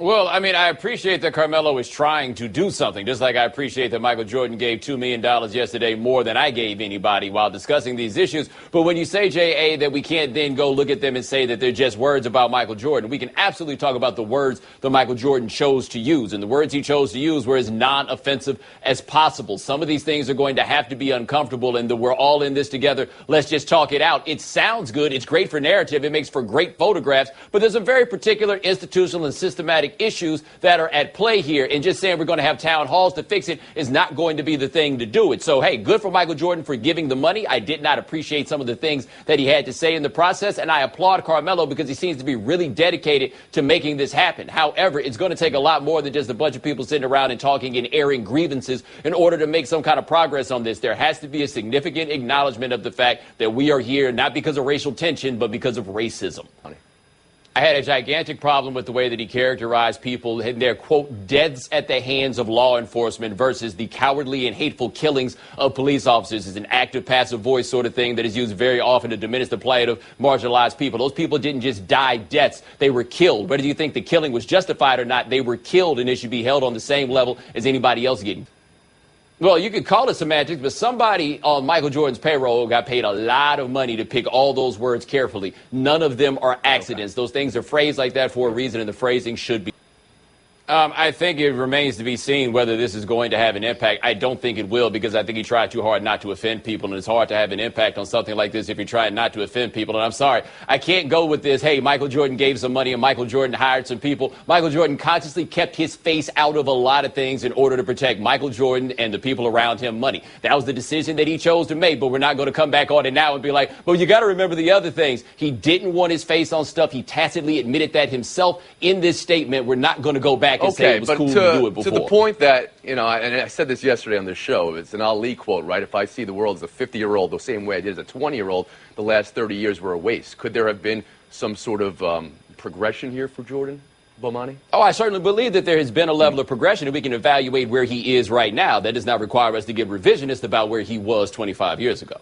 Well, I mean, I appreciate that Carmelo is trying to do something, just like I appreciate that Michael Jordan gave $2 million yesterday, more than I gave anybody while discussing these issues. But when you say, J.A., that we can't then go look at them and say that they're just words about Michael Jordan, we can absolutely talk about the words that Michael Jordan chose to use. And the words he chose to use were as non-offensive as possible. Some of these things are going to have to be uncomfortable, and we're all in this together. Let's just talk it out. It sounds good. It's great for narrative. It makes for great photographs. But there's a very particular institutional and systematic issues that are at play here, and just saying we're going to have town halls to fix it is not going to be the thing to do it. So, hey, good for Michael Jordan for giving the money. I did not appreciate some of the things that he had to say in the process, and I applaud Carmelo because he seems to be really dedicated to making this happen. However, it's going to take a lot more than just a bunch of people sitting around and talking and airing grievances in order to make some kind of progress on this. There has to be a significant acknowledgement of the fact that we are here not because of racial tension, but because of racism. I had a gigantic problem with the way that he characterized people and their, quote, deaths at the hands of law enforcement versus the cowardly and hateful killings of police officers. Is an active, passive voice sort of thing that is used very often to diminish the plight of marginalized people. Those people didn't just die deaths. They were killed. Whether you think the killing was justified or not, they were killed, and they should be held on the same level as anybody else getting. Well, you could call it semantics, but somebody on Michael Jordan's payroll got paid a lot of money to pick all those words carefully. None of them are accidents. Okay. Those things are phrased like that for a reason, and the phrasing should be. I think it remains to be seen whether this is going to have an impact. I don't think it will, because I think he tried too hard not to offend people, and it's hard to have an impact on something like this if you're trying not to offend people. And I'm sorry, I can't go with this, hey, Michael Jordan gave some money and Michael Jordan hired some people. Michael Jordan consciously kept his face out of a lot of things in order to protect Michael Jordan and the people around him money. That was the decision that he chose to make, but we're not going to come back on it now and be like, well, you got to remember the other things. He didn't want his face on stuff. He tacitly admitted that himself in this statement. We're not going to go back and say it was cool. To the point that, you know, and I said this yesterday on this show, it's an Ali quote, right? If I see the world as a 50-year-old the same way I did as a 20-year-old, the last 30 years were a waste. Could there have been some sort of progression here for Jordan, Bomani? Oh, I certainly believe that there has been a level of progression, and we can evaluate where he is right now. That does not require us to get revisionist about where he was 25 years ago.